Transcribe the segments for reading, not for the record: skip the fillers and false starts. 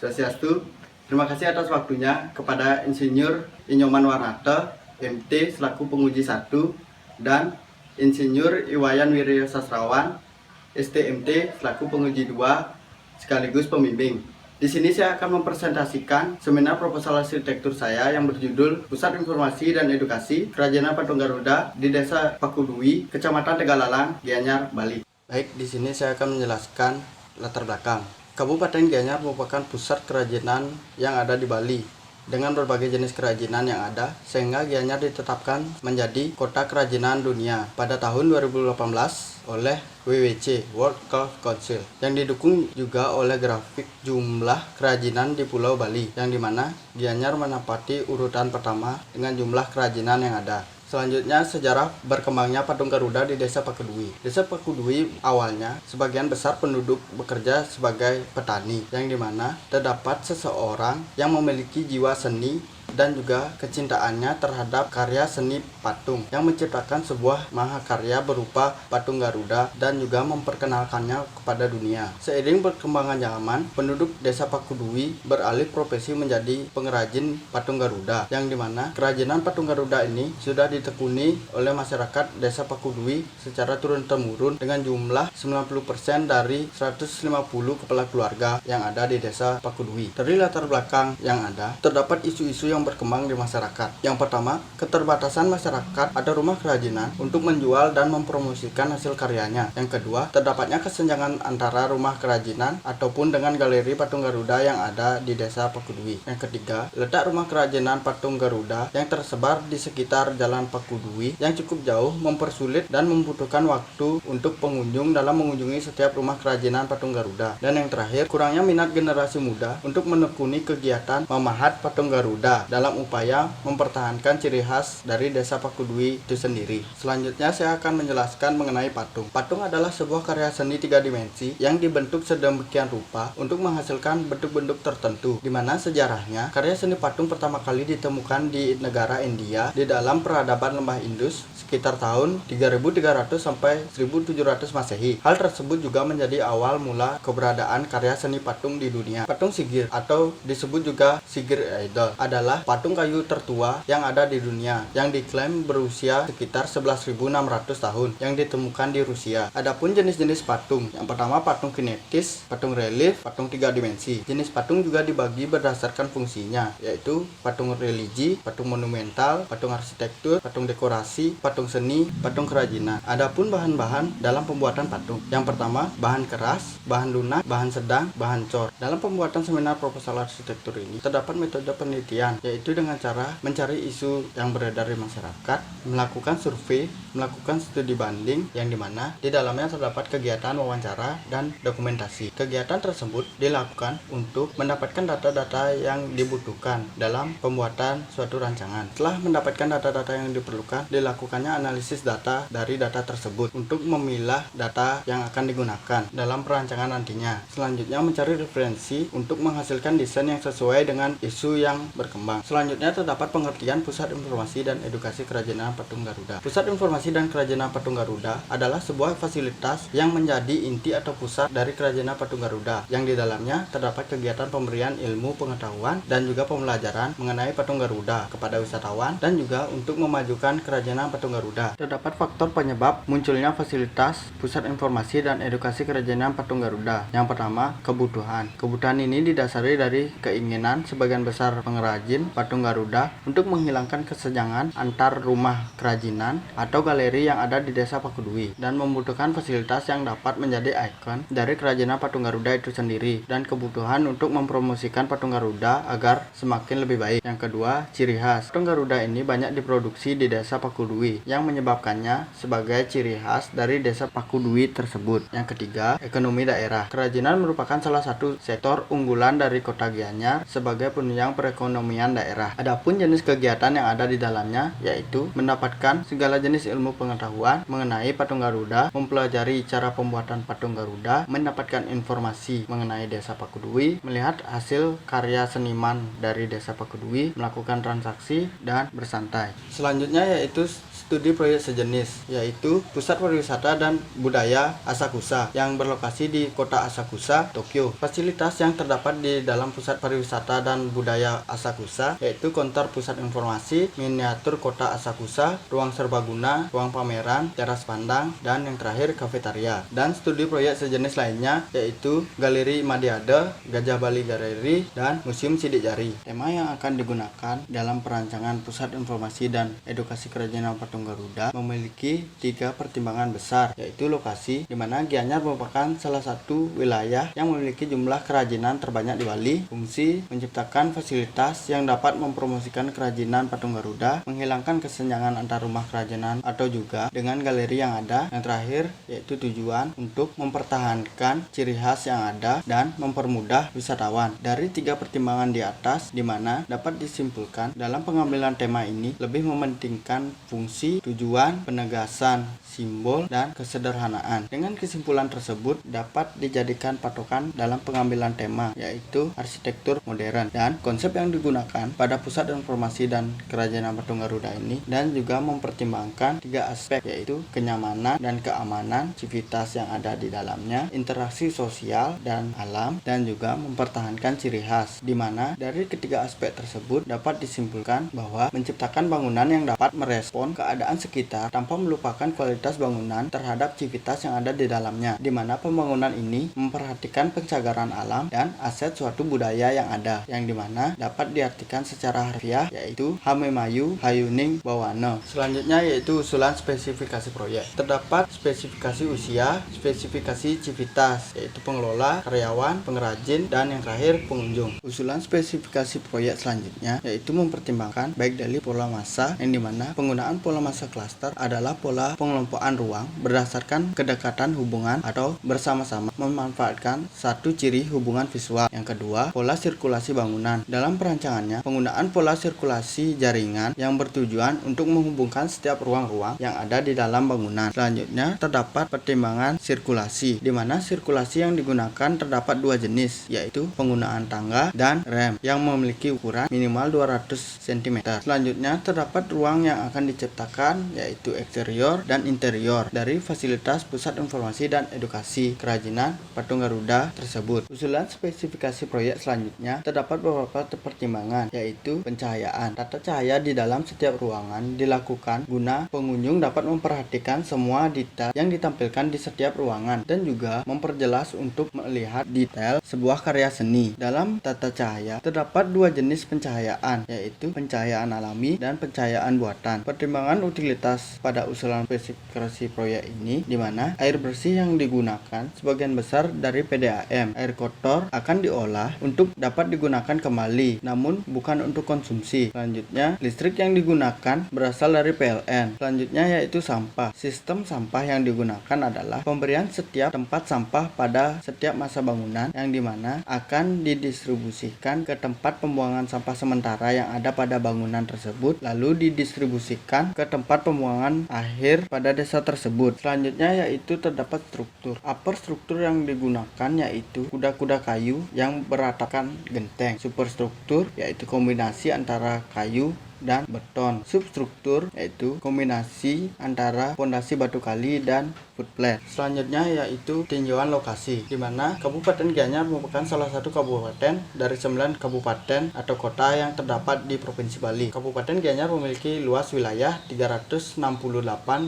Swastiastu. Terima kasih atas waktunya kepada Insinyur Inyoman Warnata, MT selaku penguji 1 dan Insinyur Iwayan Wiryo Sastrawan, STMT selaku penguji 2 sekaligus pembimbing. Di sini saya akan mempresentasikan seminar proposal arsitektur saya yang berjudul Pusat Informasi dan Edukasi Kerajinan Patung Garuda di Desa Pakudui, Kecamatan Tegalalang, Gianyar, Bali. Baik, di sini saya akan menjelaskan latar belakang. Kabupaten Gianyar merupakan pusat kerajinan yang ada di Bali dengan berbagai jenis kerajinan yang ada, sehingga Gianyar ditetapkan menjadi kota kerajinan dunia pada tahun 2018 oleh WWC World Craft Council, yang didukung juga oleh grafik jumlah kerajinan di Pulau Bali, yang dimana Gianyar menempati urutan pertama dengan jumlah kerajinan yang ada. Selanjutnya, sejarah berkembangnya patung Garuda di Desa Pakudui. Desa Pakudui awalnya sebagian besar penduduk bekerja sebagai petani, yang dimana terdapat seseorang yang memiliki jiwa seni dan juga kecintaannya terhadap karya seni patung, yang menciptakan sebuah mahakarya berupa patung Garuda dan juga memperkenalkannya kepada dunia. Seiring perkembangan zaman, penduduk Desa Pakudui beralih profesi menjadi pengrajin patung Garuda, yang dimana kerajinan patung Garuda ini sudah ditekuni oleh masyarakat Desa Pakudui secara turun-temurun dengan jumlah 90% dari 150 kepala keluarga yang ada di Desa Pakudui. Dari latar belakang yang ada, terdapat isu-isu yang berkembang di masyarakat. Yang pertama, keterbatasan masyarakat pada rumah kerajinan untuk menjual dan mempromosikan hasil karyanya. Yang kedua, terdapatnya kesenjangan antara rumah kerajinan ataupun dengan galeri patung Garuda yang ada di Desa Pakudui. Yang ketiga, letak rumah kerajinan patung Garuda yang tersebar di sekitar Jalan Pakudui yang cukup jauh mempersulit dan membutuhkan waktu untuk pengunjung dalam mengunjungi setiap rumah kerajinan patung Garuda. Dan yang terakhir, kurangnya minat generasi muda untuk menekuni kegiatan memahat patung Garuda dalam upaya mempertahankan ciri khas dari Desa Pakudui itu sendiri. Selanjutnya saya akan menjelaskan mengenai patung. Patung adalah sebuah karya seni 3 dimensi yang dibentuk sedemikian rupa untuk menghasilkan bentuk-bentuk tertentu, di mana sejarahnya karya seni patung pertama kali ditemukan di negara India di dalam peradaban Lembah Indus sekitar tahun 3300 sampai 1700 Masehi. Hal tersebut juga menjadi awal mula keberadaan karya seni patung di dunia. Patung Sigir atau disebut juga Sigir Idol adalah patung kayu tertua yang ada di dunia, yang diklaim berusia sekitar 11.600 tahun, yang ditemukan di Rusia. Adapun jenis-jenis patung, yang pertama patung kinetis, patung relief, patung 3 dimensi. Jenis patung juga dibagi berdasarkan fungsinya, yaitu patung religi, patung monumental, patung arsitektur, patung dekorasi, patung seni, patung kerajinan. Adapun bahan-bahan dalam pembuatan patung, yang pertama bahan keras, bahan lunak, bahan sedang, bahan cor. Dalam pembuatan seminar proposal arsitektur ini terdapat metode penelitian, yaitu dengan cara mencari isu yang beredar di masyarakat, melakukan survei, melakukan studi banding, yang dimana di dalamnya terdapat kegiatan wawancara dan dokumentasi. Kegiatan tersebut dilakukan untuk mendapatkan data-data yang dibutuhkan dalam pembuatan suatu rancangan. Setelah mendapatkan data-data yang diperlukan, dilakukannya analisis data dari data tersebut untuk memilah data yang akan digunakan dalam perancangan nantinya. Selanjutnya mencari referensi untuk menghasilkan desain yang sesuai dengan isu yang berkembang. Selanjutnya terdapat pengertian Pusat Informasi dan Edukasi Kerajinan Patung Garuda. Pusat Informasi dan Kerajinan Patung Garuda adalah sebuah fasilitas yang menjadi inti atau pusat dari kerajinan patung Garuda, yang di dalamnya terdapat kegiatan pemberian ilmu pengetahuan dan juga pembelajaran mengenai patung Garuda kepada wisatawan dan juga untuk memajukan kerajinan patung Garuda. Terdapat faktor penyebab munculnya fasilitas Pusat Informasi dan Edukasi Kerajinan Patung Garuda. Yang pertama, kebutuhan. Kebutuhan ini didasari dari keinginan sebagian besar pengrajin patung Garuda untuk menghilangkan kesenjangan antar rumah kerajinan atau galeri yang ada di Desa Pakudui dan membutuhkan fasilitas yang dapat menjadi ikon dari kerajinan patung Garuda itu sendiri, dan kebutuhan untuk mempromosikan patung Garuda agar semakin lebih baik. Yang kedua, ciri khas. Patung Garuda ini banyak diproduksi di Desa Pakudui yang menyebabkannya sebagai ciri khas dari Desa Pakudui tersebut. Yang ketiga, ekonomi daerah. Kerajinan merupakan salah satu sektor unggulan dari Kota Gianyar sebagai penunjang perekonomian daerah. Adapun jenis kegiatan yang ada di dalamnya yaitu mendapatkan segala jenis ilmu pengetahuan mengenai patung Garuda, mempelajari cara pembuatan patung Garuda, mendapatkan informasi mengenai Desa Pakudui, melihat hasil karya seniman dari Desa Pakudui, melakukan transaksi dan bersantai. Selanjutnya yaitu studi proyek sejenis, yaitu Pusat Pariwisata dan Budaya Asakusa yang berlokasi di kota Asakusa, Tokyo. Fasilitas yang terdapat di dalam Pusat Pariwisata dan Budaya Asakusa yaitu kantor pusat informasi, miniatur kota Asakusa, ruang serbaguna, ruang pameran, teras pandang, dan yang terakhir kafetaria. Dan studi proyek sejenis lainnya yaitu Galeri Madiade, Gajah Bali Gallery, dan Museum Sidik Jari. Tema yang akan digunakan dalam perancangan Pusat Informasi dan Edukasi Kerajinan Patung Garuda memiliki 3 pertimbangan besar, yaitu lokasi, di mana Gianyar merupakan salah satu wilayah yang memiliki jumlah kerajinan terbanyak di Bali, fungsi menciptakan fasilitas yang dapat mempromosikan kerajinan patung Garuda, menghilangkan kesenjangan antar rumah kerajinan atau juga dengan galeri yang ada, yang terakhir yaitu tujuan untuk mempertahankan ciri khas yang ada dan mempermudah wisatawan. Dari 3 pertimbangan di atas, di mana dapat disimpulkan dalam pengambilan tema ini lebih mementingkan fungsi, tujuan, penegasan simbol, dan kesederhanaan. Dengan kesimpulan tersebut dapat dijadikan patokan dalam pengambilan tema, yaitu arsitektur modern, dan konsep yang digunakan pada Pusat Informasi dan Kerajinan Patung Garuda ini dan juga mempertimbangkan 3 aspek, yaitu kenyamanan dan keamanan, civitas yang ada di dalamnya, interaksi sosial dan alam, dan juga mempertahankan ciri khas, di mana dari ketiga aspek tersebut dapat disimpulkan bahwa menciptakan bangunan yang dapat merespon keadaan sekitar tanpa melupakan kualitas bangunan terhadap civitas yang ada di dalamnya, di mana pembangunan ini memperhatikan pencagaran alam dan aset suatu budaya yang ada, yang dimana dapat diartikan secara harfiah yaitu Hamemayu Hayuning Bawana. Selanjutnya yaitu usulan spesifikasi proyek. Terdapat spesifikasi usia, spesifikasi civitas yaitu pengelola, karyawan, pengrajin, dan yang terakhir pengunjung. Usulan spesifikasi proyek selanjutnya yaitu mempertimbangkan baik dari pola massa, yang dimana penggunaan pola massa klaster adalah pola pengelompokan ruang berdasarkan kedekatan hubungan atau bersama-sama memanfaatkan satu ciri hubungan visual. Yang kedua, pola sirkulasi bangunan. Dalam perancangannya, penggunaan pola sirkulasi jaringan yang bertujuan untuk menghubungkan setiap ruang-ruang yang ada di dalam bangunan. Selanjutnya, terdapat pertimbangan sirkulasi, di mana sirkulasi yang digunakan terdapat 2 jenis, yaitu penggunaan tangga dan rem yang memiliki ukuran minimal 200 cm. Selanjutnya, terdapat ruang yang akan diciptakan yaitu eksterior dan interior dari fasilitas Pusat Informasi dan Edukasi Kerajinan Patung Garuda tersebut. Usulan spesifikasi proyek selanjutnya terdapat beberapa pertimbangan, yaitu pencahayaan. Tata cahaya di dalam setiap ruangan dilakukan guna pengunjung dapat memperhatikan semua detail yang ditampilkan di setiap ruangan dan juga memperjelas untuk melihat detail sebuah karya seni. Dalam tata cahaya terdapat 2 jenis pencahayaan, yaitu pencahayaan alami dan pencahayaan buatan. Pertimbangan utilitas pada usulan spesifikasi proyek ini, di mana air bersih yang digunakan sebagian besar dari PDAM. Air kotor akan diolah untuk dapat digunakan kembali, namun bukan untuk konsumsi. Selanjutnya, listrik yang digunakan berasal dari PLN. Selanjutnya yaitu sampah. Sistem sampah yang digunakan adalah pemberian setiap tempat sampah pada setiap masa bangunan, yang dimana akan didistribusikan ke tempat pembuangan sampah sementara yang ada pada bangunan tersebut, lalu didistribusikan ke tempat pembuangan akhir pada desa tersebut. Selanjutnya yaitu terdapat struktur. Upper struktur yang digunakan yaitu kuda-kuda kayu yang beratapkan genteng. Superstruktur yaitu kombinasi antara kayu dan beton. Substruktur yaitu kombinasi antara pondasi batu kali dan footplate. Selanjutnya yaitu tinjauan lokasi, di mana Kabupaten Gianyar merupakan salah satu kabupaten dari 9 kabupaten atau kota yang terdapat di Provinsi Bali. Kabupaten Gianyar memiliki luas wilayah 368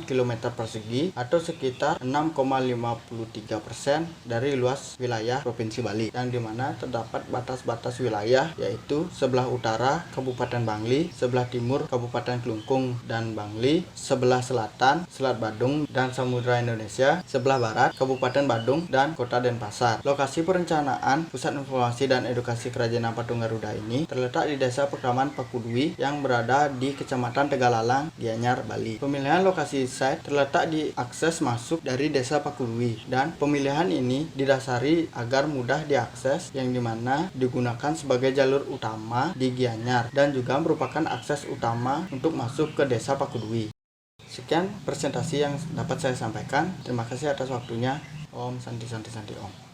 km persegi atau sekitar 6,53% dari luas wilayah Provinsi Bali, yang dimana terdapat batas-batas wilayah yaitu sebelah utara Kabupaten Bangli, sebelah timur Kabupaten Klungkung dan Bangli, sebelah selatan Selat Badung dan Samudra Indonesia, sebelah barat Kabupaten Badung dan Kota Denpasar. Lokasi perencanaan Pusat Informasi dan Edukasi Kerajinan Patung Garuda ini terletak di Desa Pekraman Pakudwi yang berada di Kecamatan Tegalalang, Gianyar, Bali. Pemilihan lokasi site terletak di akses masuk dari Desa Pakudwi, dan pemilihan ini didasari agar mudah diakses, yang dimana digunakan sebagai jalur utama di Gianyar dan juga merupakan akses utama untuk masuk ke Desa Pakudwi. Sekian presentasi yang dapat saya sampaikan. Terima kasih atas waktunya. Om Santi Santi Santi Om.